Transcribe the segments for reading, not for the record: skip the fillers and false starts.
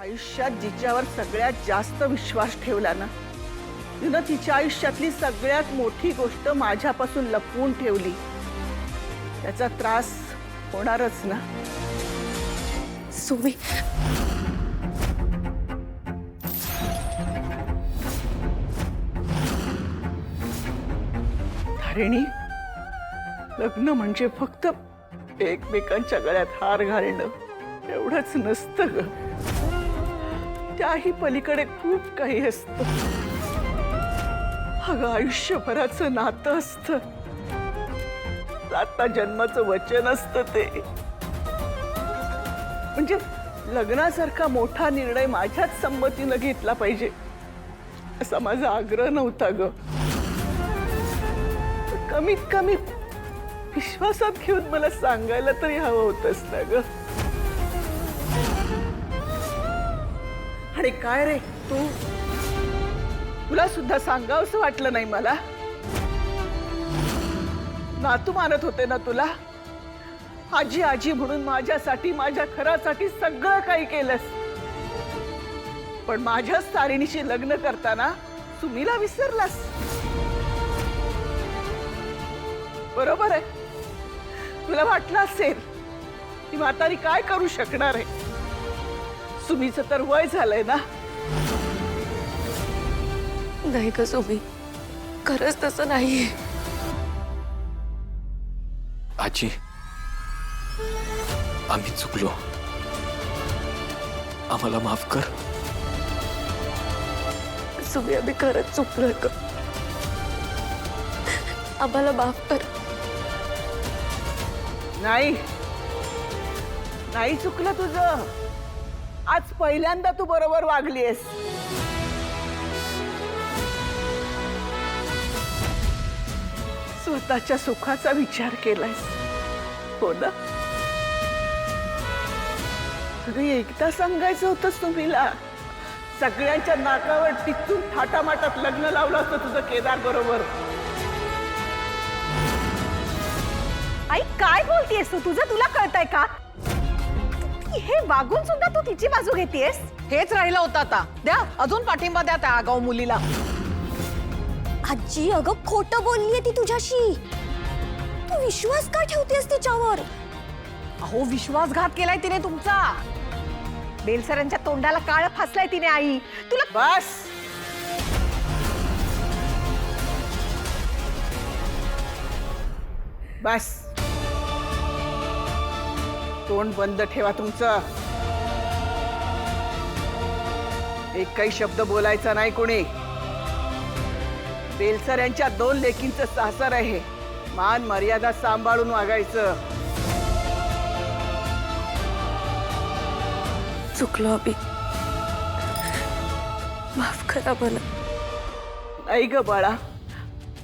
आयुष्यात जिच्यावर सगळ्यात जास्त विश्वास ठेवला ना, तिनं तिच्या आयुष्यातली सगळ्यात मोठी गोष्ट माझ्यापासून लपवून ठेवली. त्याचा त्रास होणारच ना. सुमी, धारिणी, लग्न म्हणजे फक्त एकमेकांच्या गळ्यात हार घालणं एवढंच नसतं ग. त्याही पलीकडे खूप काही असतं. अगं, आयुष्यभराचं नातं असतं. आता जन्माचं वचन असतं ते. म्हणजे लग्नासारखा मोठा निर्णय माझ्याच संमतीनं घेतला पाहिजे असा माझा आग्रह नव्हता ग. कमीत कमी विश्वासात घेऊन मला सांगायला तरी हवं होतंस ना ग. आणि काय रे, तुला सुद्धा सांगावंसं वाटलं नाही मला? नातू मानत होते ना तुला. आजी आजी म्हणून माझ्यासाठी, माझ्या घरासाठी सगळं काही केलंस. पण माझ्याच तारिणीशी लग्न करताना सुमीला विसरलास. बरोबर आहे. तुला वाटलं असेल की म्हातारी काय करू शकणार आहे. सुमीचं तर वय झालंय ना. नाही ग सुमी, खरंच तसं नाही. आजी, आम्ही चुकलो. आम्हाला माफ कर. सुमी, आम्ही खरंच चुकलोय ग. आम्हाला माफ कर. नाही नाही चुकलं तुझं. आज पहिल्यांदा तू बरोबर वागलीयस. स्वतःच्या सुखाचा विचार केलायस, हो ना? अगं, एकदा सांगायचं होतं सुमीला. सगळ्यांच्या नाकावर टिचून थाटामाटात लग्न लावलं असतं तुझं केदार बरोबर. आई, काय बोलतेयस तू? तुला कळतंय का? हे वागून सुद्धा तू तिची बाजू घेतेयस. हेच राहिलं होतं आता. द्या अजून पाठिंबा द्या त्या आगाऊ मुलीला. आजी, अगं खोटं बोललीये ती तुझ्याशी. तू विश्वास का ठेवतेस तिच्यावर? अहो, विश्वासघात केलाय तिने तुमचा. बेलसरांच्या तोंडाला काळं फासलाय तिने. आई, तुला बस. बस, तोंड बंद ठेवा तुमचं. एक काही शब्द बोलायचा नाही कोणी. बेलसर यांच्या 2 लेकींचं सासर आहे. मान मर्यादा सांभाळून वागायचं. चुकलो आम्ही, माफ करा मला. नाही ग बाळा,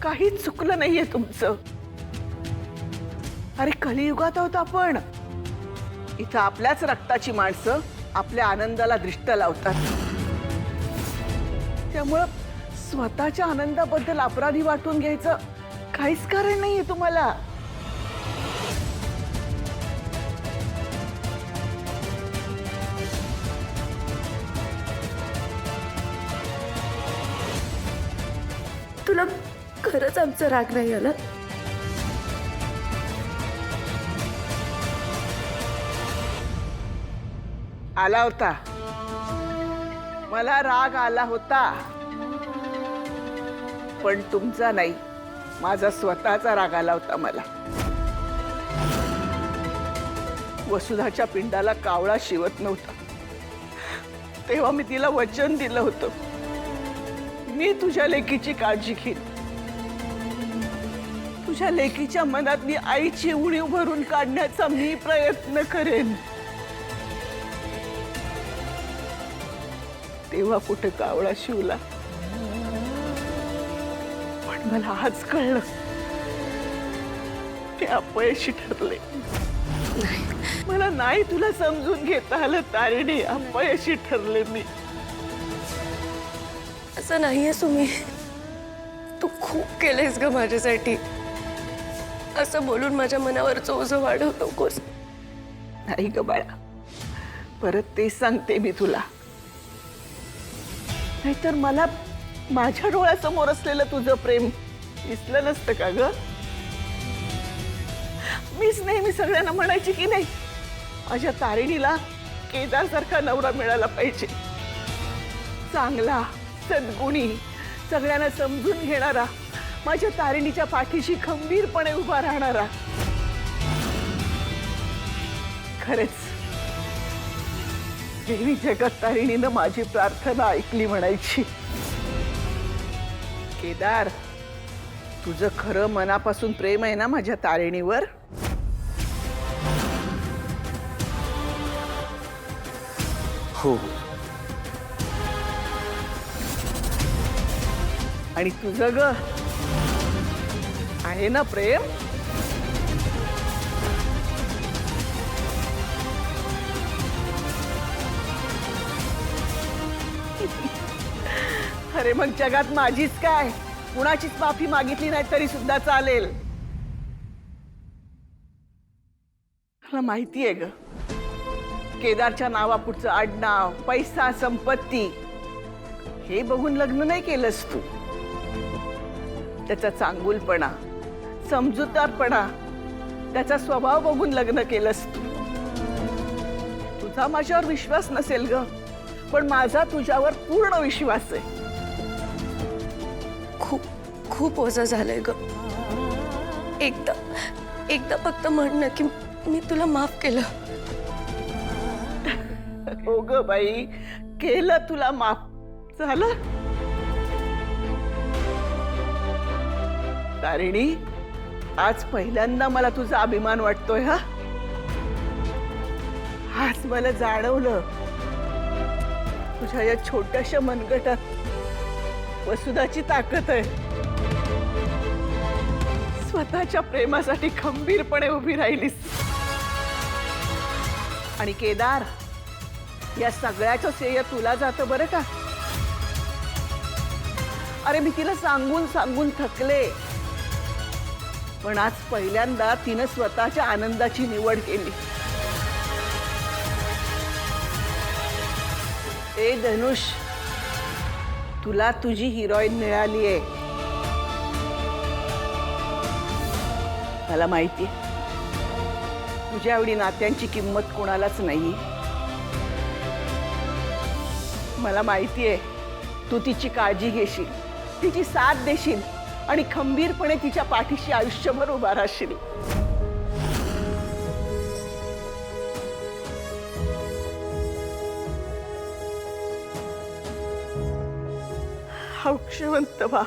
काहीच चुकलं नाहीये तुमचं. अरे, कलियुगात आहोत आपण. इथं आपल्याच रक्ताची माणसं आपल्या आनंदाला दृष्ट लावतात. त्यामुळं स्वतःच्या आनंदाबद्दल अपराधी वाटून घ्यायचं काहीच कारण नाहीये तुम्हाला. तुला खरंच आमचा राग नाही आला? आला होता. मला राग आला होता. पण तुमचा नाही, माझा स्वतःचा राग आला होता मला. वसुधाच्या पिंडाला कावळा शिवत नव्हता तेव्हा मी तिला वचन दिलं होतं, मी तुझ्या लेकीची काळजी घेईन. तुझ्या लेकीच्या मनातली आईची उणीव भरून काढण्याचा मी प्रयत्न करेन. तेव्हा कुठे कावळा शिवला. पण मला आज कळलं ते अपयशी ठरले. मला नाही तुला समजून घेता आलं तारिणी. अपयशी ठरले मी. असं नाहीये सुमी, तू खूप केलंयस ग माझ्यासाठी. असं बोलून माझ्या मनावरचं ओझं वाढवू नकोस. नाही ग बाळा, परत तेच सांगते मी तुला. नाहीतर मला माझ्या डोळ्यासमोर असलेलं तुझं प्रेम दिसलं नसतं का ग? मीच नेहमी सगळ्यांना म्हणायची की नाही, माझ्या तारिणीला केदारसारखा नवरा मिळाला पाहिजे, चांगला, सद्गुणी, सगळ्यांना समजून घेणारा, माझ्या तारिणीच्या पाठीशी खंबीरपणे उभा राहणारा. खरेच देवी जगत तारिणीनं माझी प्रार्थना ऐकली म्हणायची. केदार, तुझं खरं मनापासून प्रेम आहे ना माझ्या तारिणीवर? हो. आणि तुझं ग आहे ना प्रेम? अरे मग जगात माझीच काय, कुणाचीच माफी मागितली नाही तरी सुद्धा चालेल. मला माहितीये ग, केदारच्या नावापुढचं आडनाव, पैसा, संपत्ती हे बघून लग्न नाही केलंस तू. त्याचा चांगुलपणा, समजूतदारपणा, त्याचा स्वभाव बघून लग्न केलंस तू. तुझा माझ्यावर विश्वास नसेल ग, पण माझा तुझ्यावर पूर्ण विश्वास आहे. खूप खूप ओझं झालंय ग. एकदा फक्त म्हण ना की मी तुला माफ केलं. हो ग बाई, केलं तुला माफ. झालं तारिणी, आज पहिल्यांदा मला तुझा अभिमान वाटतोय. हा, आज मला जाणवलं तुझ्या या छोट्याशा मनगटात वसुधाची ताकद आहे. स्वतःच्या प्रेमासाठी खंबीरपणे उभी राहिलीस. आणि केदार, या सगळ्याचं श्रेय तुला जातं बरं का. अरे मी तिला सांगून सांगून थकले, पण आज पहिल्यांदा तिनं स्वतःच्या आनंदाची निवड केली. ए धनुष, तुला तुझी हिरोईन मिळाली आहे. मला माहिती, तुझ्या एवढी नात्यांची किंमत कोणालाच नाही. मला माहिती आहे, तू तिची काळजी घेशील, तिची साथ देशील आणि खंबीरपणे तिच्या पाठीशी आयुष्यभर उभा राहशील. हौक्षवंत व्हा.